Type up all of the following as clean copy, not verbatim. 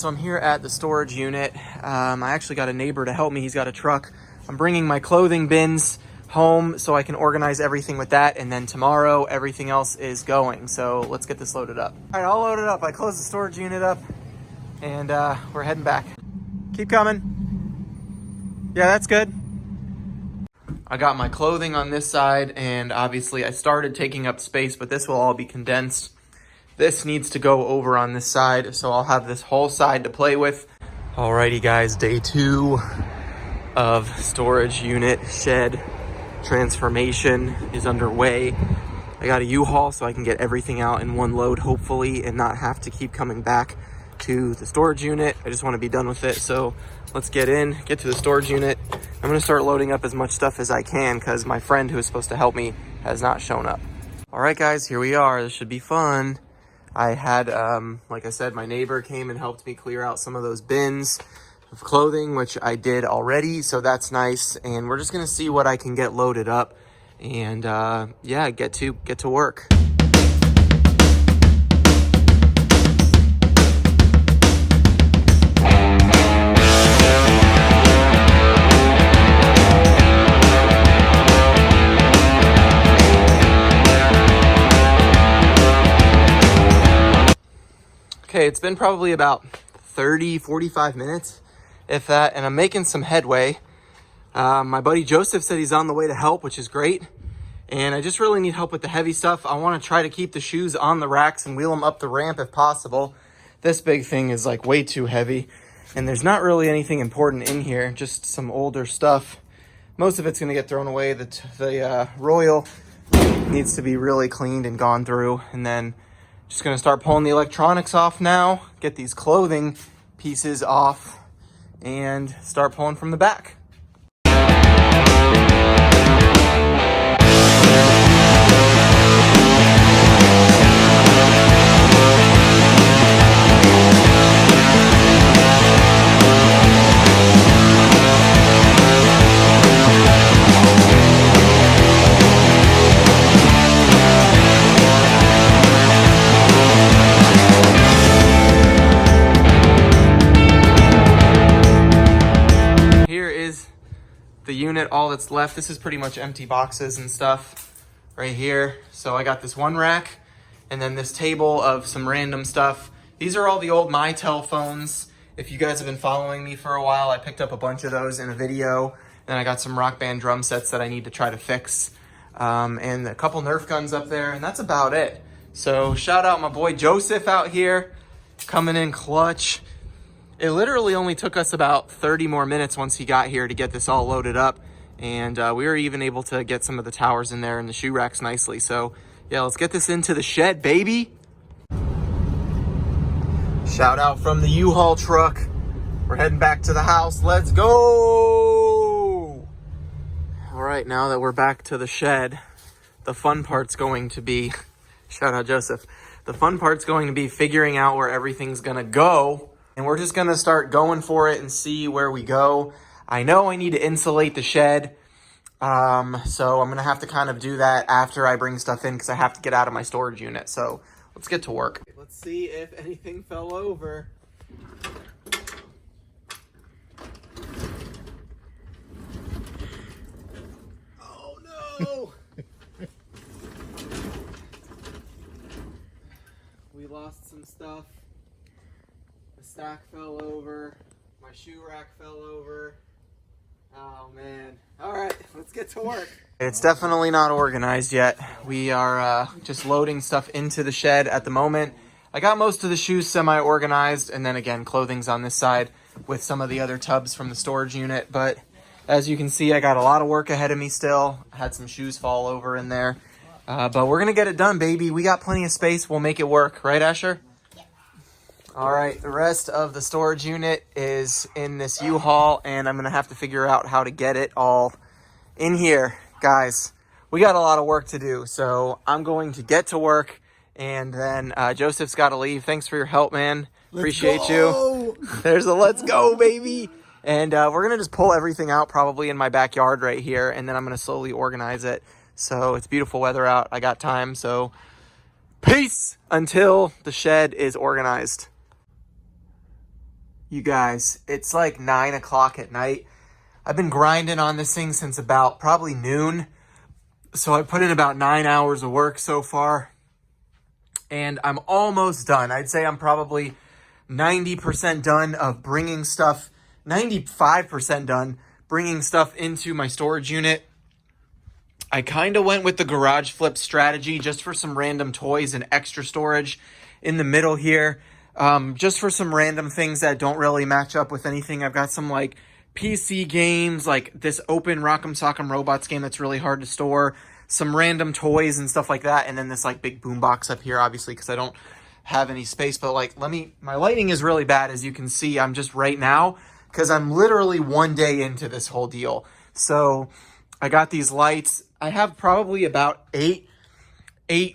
So I'm here at the storage unit. I actually got a neighbor to help me. He's got a truck. I'm bringing my clothing bins home so I can organize everything with that. And then tomorrow, everything else is going. So let's get this loaded up. All right, all loaded up. I closed the storage unit up and we're heading back. Keep coming. Yeah, that's good. I got my clothing on this side, and obviously I started taking up space, but this will all be condensed. This needs to go over on this side, so I'll have this whole side to play with. Alrighty guys, day 2 of storage unit shed transformation is underway. I got a U-Haul so I can get everything out in one load, hopefully, and not have to keep coming back to the storage unit. I just want to be done with it, so let's get to the storage unit. I'm going to start loading up as much stuff as I can because my friend who is supposed to help me has not shown up. Alright guys, here we are. This should be fun. I had, like I said, my neighbor came and helped me clear out some of those bins of clothing, which I did already, so that's nice. And we're just gonna see what I can get loaded up and yeah, get to work. Okay, it's been probably about 45 minutes, if that, and I'm making some headway. My buddy Joseph said he's on the way to help, which is great. And I just really need help with the heavy stuff. I want to try to keep the shoes on the racks and wheel them up the ramp if possible. This big thing is like way too heavy. And there's not really anything important in here, just some older stuff. Most of it's going to get thrown away. The Royal needs to be really cleaned and gone through. And then just going to start pulling the electronics off now, get these clothing pieces off, and start pulling from the back. The unit, all that's left, this is pretty much empty boxes and stuff right here. So I got this one rack and then this table of some random stuff. These are all the old MyTel phones. If you guys have been following me for a while, I picked up a bunch of those in a video. Then I got some Rock Band drum sets that I need to try to fix, and a couple Nerf guns up there, and that's about it. So shout out my boy Joseph out here, coming in clutch. It literally only took us about 30 more minutes once he got here to get this all loaded up. And we were even able to get some of the towers in there and the shoe racks nicely. So yeah, let's get this into the shed, baby. Shout out from the U-Haul truck. We're heading back to the house. Let's go. All right, now that we're back to the shed, the fun part's going to be, shout out Joseph. The fun part's going to be figuring out where everything's gonna go. And we're just gonna start going for it and see where we go. I know I need to insulate the shed, so I'm gonna have to kind of do that after I bring stuff in because I have to get out of my storage unit. So let's get to work. Let's see if anything fell over. Oh no! We lost some stuff. The stack fell over. My shoe rack fell over. Oh man. All right, let's get to work. It's definitely not organized yet. We are just loading stuff into the shed at the moment. I got most of the shoes semi-organized, and then again, clothing's on this side with some of the other tubs from the storage unit. But as you can see, I got a lot of work ahead of me still. I had some shoes fall over in there. But we're gonna get it done, baby. We got plenty of space. We'll make it work. Right, Asher? All right, the rest of the storage unit is in this U-Haul, and I'm going to have to figure out how to get it all in here. Guys, we got a lot of work to do, so I'm going to get to work, and then Joseph's got to leave. Thanks for your help, man. Appreciate you. There's a let's go, baby. And we're going to just pull everything out probably in my backyard right here, and then I'm going to slowly organize it. So it's beautiful weather out. I got time, so peace until the shed is organized. You guys, it's like 9 o'clock at night. I've been grinding on this thing since about probably noon. So I put in about 9 hours of work so far. And I'm almost done. I'd say I'm probably 90% done of bringing stuff, 95% done bringing stuff into my storage unit. I kind of went with the garage flip strategy just for some random toys and extra storage in the middle here. Just for some random things that don't really match up with anything. I've got some like PC games, like this open Rock'em Sock'em Robots game that's really hard to store. Some random toys and stuff like that. And then this like big boombox up here, obviously, because I don't have any space. But like, my lighting is really bad, as you can see. I'm just right now, because I'm literally 1 day into this whole deal. So I got these lights. I have probably about eight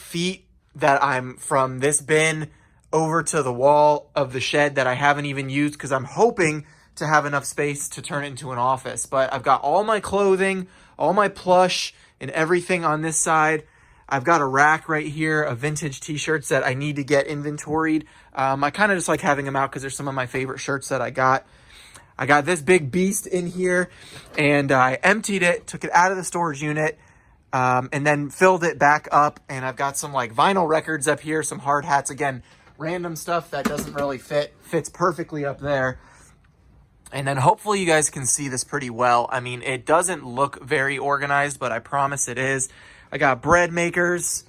feet that I'm from this bin over to the wall of the shed that I haven't even used, because I'm hoping to have enough space to turn it into an office. But I've got all my clothing, all my plush, and everything on this side. I've got a rack right here of vintage t-shirts that I need to get inventoried. I kind of just like having them out because they're some of my favorite shirts that I got. I got this big beast in here, and I emptied it, took it out of the storage unit, and then filled it back up. And I've got some like vinyl records up here, some hard hats. Again, random stuff that doesn't really fits perfectly up there. And then hopefully you guys can see this pretty well. I mean, it doesn't look very organized, but I promise it is. I got bread makers.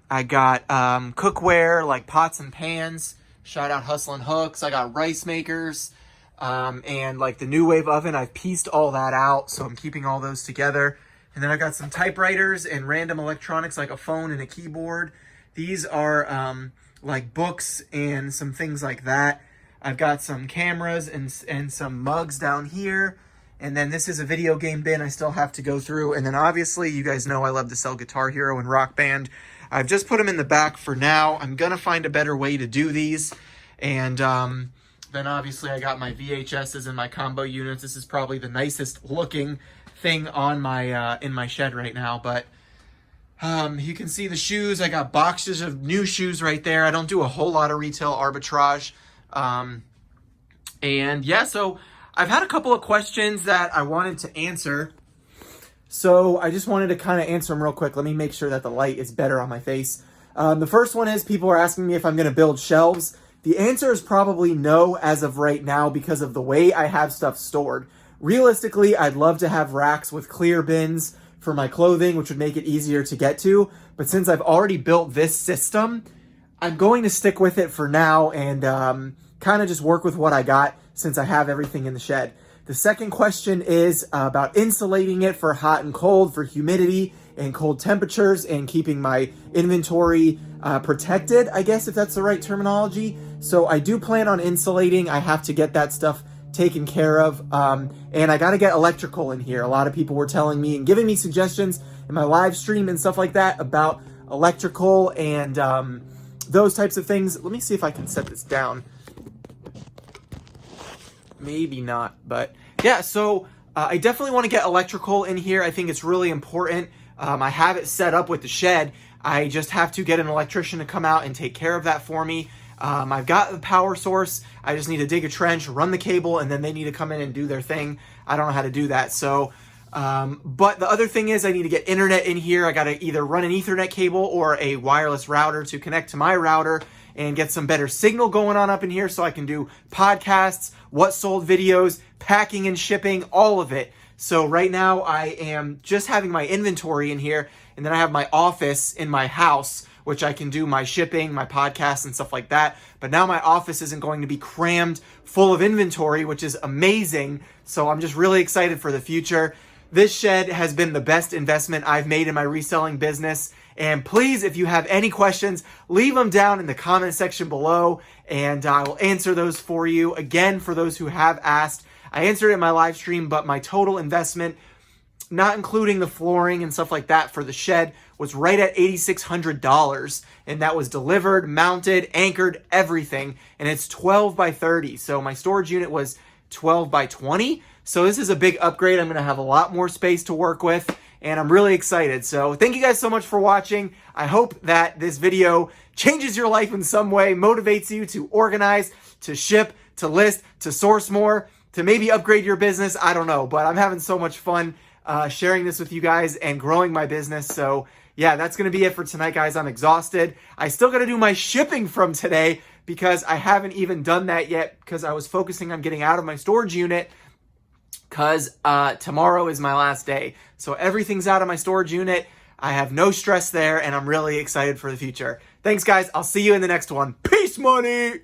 I got cookware, like pots and pans. Shout out Hustlin' Hooks. I got rice makers. And like the New Wave oven, I've pieced all that out. So I'm keeping all those together. And then I got some typewriters and random electronics like a phone and a keyboard. These are like books and some things like that. I've got some cameras and some mugs down here. And then this is a video game bin I still have to go through. And then obviously, you guys know I love to sell Guitar Hero and Rock Band. I've just put them in the back for now. I'm going to find a better way to do these. And then obviously I got my VHSs and my combo units. This is probably the nicest looking thing on my in my shed right now. But you can see the shoes. I got boxes of new shoes right there. I don't do a whole lot of retail arbitrage. And yeah, so I've had a couple of questions that I wanted to answer. So I just wanted to kind of answer them real quick. Let me make sure that the light is better on my face. The first one is, people are asking me if I'm going to build shelves. The answer is probably no as of right now, because of the way I have stuff stored. Realistically, I'd love to have racks with clear bins for my clothing, which would make it easier to get to. But since I've already built this system, I'm going to stick with it for now and kind of just work with what I got, since I have everything in the shed. The second question is about insulating it for hot and cold, for humidity and cold temperatures, and keeping my inventory protected, I guess, if that's the right terminology. So I do plan on insulating. I have to get that stuff taken care of. And I got to get electrical in here. A lot of people were telling me and giving me suggestions in my live stream and stuff like that about electrical and those types of things. Let me see if I can set this down. Maybe not, but yeah, so I definitely want to get electrical in here. I think it's really important. I have it set up with the shed. I just have to get an electrician to come out and take care of that for me. I've got the power source. I just need to dig a trench, run the cable, and then they need to come in and do their thing. I don't know how to do that. So, but the other thing is I need to get internet in here. I got to either run an Ethernet cable or a wireless router to connect to my router and get some better signal going on up in here so I can do podcasts, what sold videos, packing and shipping, all of it. So right now I am just having my inventory in here, and then I have my office in my house, which I can do my shipping, my podcasts and stuff like that. But now my office isn't going to be crammed full of inventory, which is amazing. So I'm just really excited for the future. This shed has been the best investment I've made in my reselling business. And please, if you have any questions, leave them down in the comment section below, and I will answer those for you. Again, for those who have asked, I answered it in my live stream, but my total investment, not including the flooring and stuff like that for the shed, was right at $8,600. And that was delivered, mounted, anchored, everything. And it's 12 by 30. So my storage unit was 12 by 20. So this is a big upgrade. I'm going to have a lot more space to work with, and I'm really excited. So thank you guys so much for watching. I hope that this video changes your life in some way, motivates you to organize, to ship, to list, to source more, to maybe upgrade your business. I don't know, but I'm having so much fun sharing this with you guys and growing my business. So yeah, that's going to be it for tonight, guys. I'm exhausted. I still got to do my shipping from today because I haven't even done that yet because I was focusing on getting out of my storage unit because tomorrow is my last day. So everything's out of my storage unit. I have no stress there, and I'm really excited for the future. Thanks, guys. I'll see you in the next one. Peace, money!